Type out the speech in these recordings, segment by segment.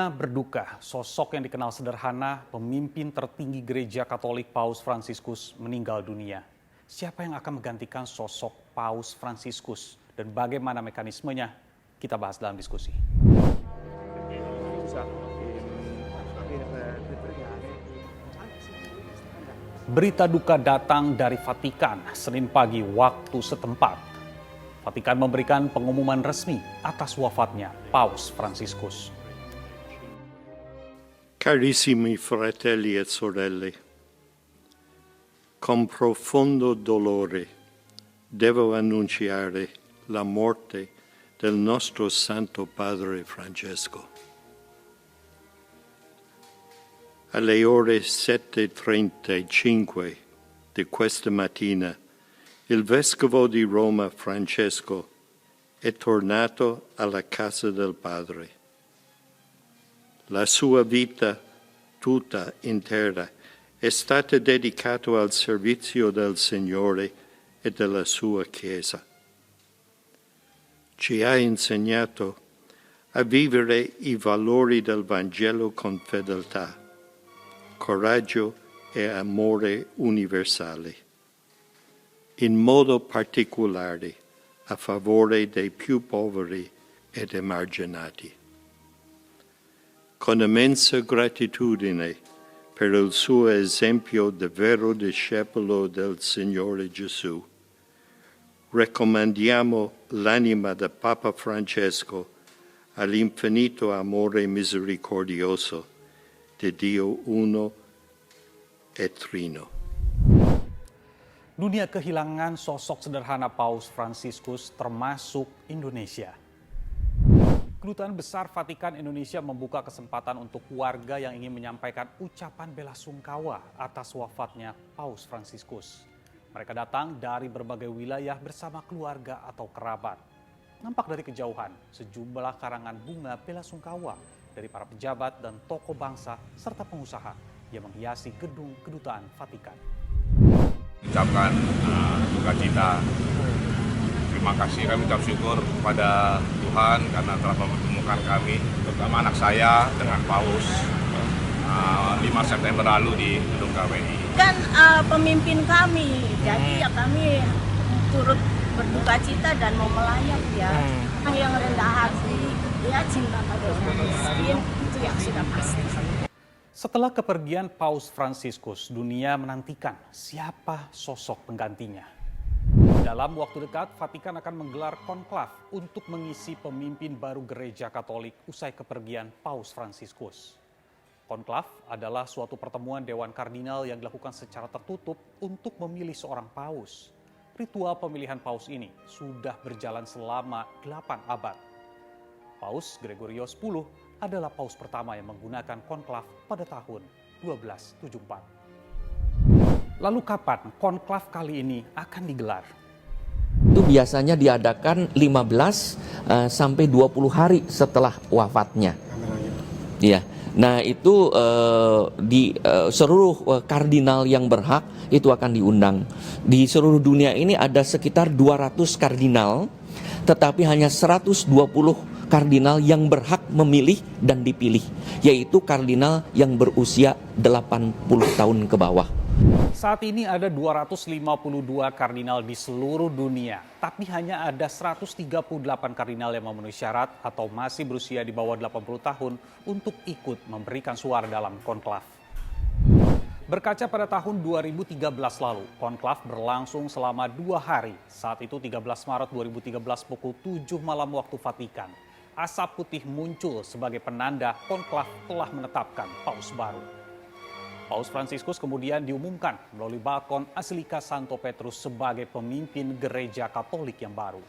Dunia berduka, sosok yang dikenal sederhana, pemimpin tertinggi Gereja Katolik Paus Fransiskus meninggal dunia. Siapa yang akan menggantikan sosok Paus Fransiskus dan bagaimana mekanismenya? Kita bahas dalam diskusi. Berita duka datang dari Vatikan Senin pagi waktu setempat. Vatikan memberikan pengumuman resmi atas wafatnya Paus Fransiskus. Carissimi fratelli e sorelle, con profondo dolore devo annunciare la morte del nostro Santo Padre Francesco. Alle ore 7:35 di questa mattina, il Vescovo di Roma Francesco è tornato alla casa del Padre. La sua vita tutta intera è stata dedicata al servizio del Signore e della sua Chiesa. Ci ha insegnato a vivere i valori del Vangelo con fedeltà, coraggio e amore universale, in modo particolare a favore dei più poveri ed emarginati. Con immensa gratitudine per il suo esempio di vero discepolo del Signore Gesù, raccomandiamo l'anima del Papa Francesco all'infinito amore misericordioso di Dio uno e trino. Dunia kehilangan sosok sederhana Paus Fransiskus termasuk Indonesia. Kedutaan Besar Vatikan Indonesia membuka kesempatan untuk warga yang ingin menyampaikan ucapan bela sungkawa atas wafatnya Paus Fransiskus. Mereka datang dari berbagai wilayah bersama keluarga atau kerabat. Nampak dari kejauhan sejumlah karangan bunga bela sungkawa dari para pejabat dan tokoh bangsa serta pengusaha yang menghiasi gedung kedutaan Vatikan. Ucapkan duka cita. Terima kasih, kami ucap syukur kepada Tuhan karena telah mempertemukan kami, terutama anak saya dengan Paus 5 September lalu di gedung KPI. Kan pemimpin kami, jadi ya kami turut berduka cita dan mau melayat ya. Yang rendah hati, ya cinta pada orang miskin, itu yang sudah pasti. Setelah kepergian Paus Fransiskus, dunia menantikan siapa sosok penggantinya. Dalam waktu dekat, Vatikan akan menggelar konklav untuk mengisi pemimpin baru Gereja Katolik usai kepergian Paus Fransiskus. Konklav adalah suatu pertemuan Dewan Kardinal yang dilakukan secara tertutup untuk memilih seorang paus. Ritual pemilihan paus ini sudah berjalan selama 8 abad. Paus Gregorius X adalah paus pertama yang menggunakan konklav pada tahun 1274. Lalu kapan konklav kali ini akan digelar? Itu biasanya diadakan 15 sampai 20 hari setelah wafatnya. Iya. Nah, itu di seluruh kardinal yang berhak itu akan diundang. Di seluruh dunia ini ada sekitar 200 kardinal, tetapi hanya 120 kardinal yang berhak memilih dan dipilih, yaitu kardinal yang berusia 80 tahun ke bawah. Saat ini ada 252 kardinal di seluruh dunia, tapi hanya ada 138 kardinal yang memenuhi syarat atau masih berusia di bawah 80 tahun untuk ikut memberikan suara dalam konklav. Berkaca pada tahun 2013 lalu, konklav berlangsung selama 2 hari. Saat itu 13 Maret 2013 pukul 7 malam waktu Vatikan. Asap putih muncul sebagai penanda konklav telah menetapkan paus baru. Paus Fransiskus kemudian diumumkan melalui balkon Basilika Santo Petrus sebagai pemimpin Gereja Katolik yang baru.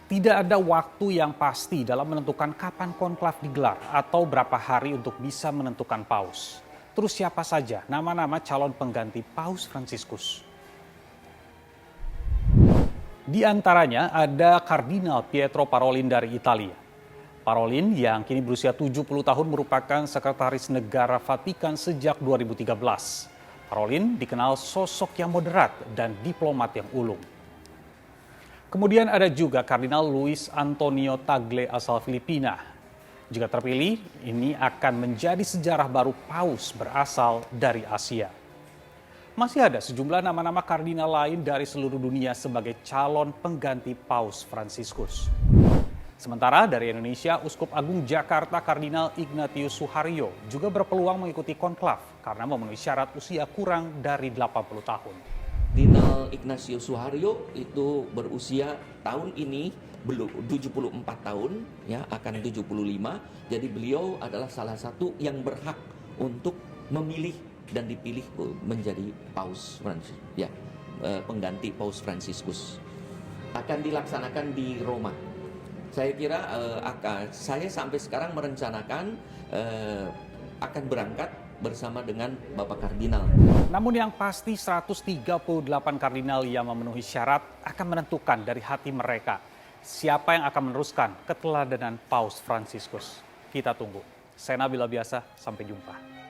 Tidak ada waktu yang pasti dalam menentukan kapan konklav digelar atau berapa hari untuk bisa menentukan paus. Terus siapa saja nama-nama calon pengganti Paus Fransiskus? Di antaranya ada Kardinal Pietro Parolin dari Italia. Parolin yang kini berusia 70 tahun merupakan sekretaris negara Vatikan sejak 2013. Parolin dikenal sosok yang moderat dan diplomat yang ulung. Kemudian ada juga Kardinal Luis Antonio Tagle asal Filipina. Jika terpilih, ini akan menjadi sejarah baru paus berasal dari Asia. Masih ada sejumlah nama-nama kardinal lain dari seluruh dunia sebagai calon pengganti Paus Fransiskus. Sementara dari Indonesia, Uskup Agung Jakarta Kardinal Ignatius Suharyo juga berpeluang mengikuti konklav karena memenuhi syarat usia kurang dari 80 tahun. Kardinal Ignatius Suharyo itu berusia tahun ini belum 74 tahun, ya akan 75. Jadi beliau adalah salah satu yang berhak untuk memilih dan dipilih menjadi Paus Francis, ya pengganti Paus Fransiskus. Akan dilaksanakan di Roma. Saya kira saya sampai sekarang merencanakan akan berangkat bersama dengan Bapak Kardinal. Namun yang pasti 138 kardinal yang memenuhi syarat akan menentukan dari hati mereka siapa yang akan meneruskan keteladanan Paus Fransiskus. Kita tunggu. Saya Nabila Biasa, sampai jumpa.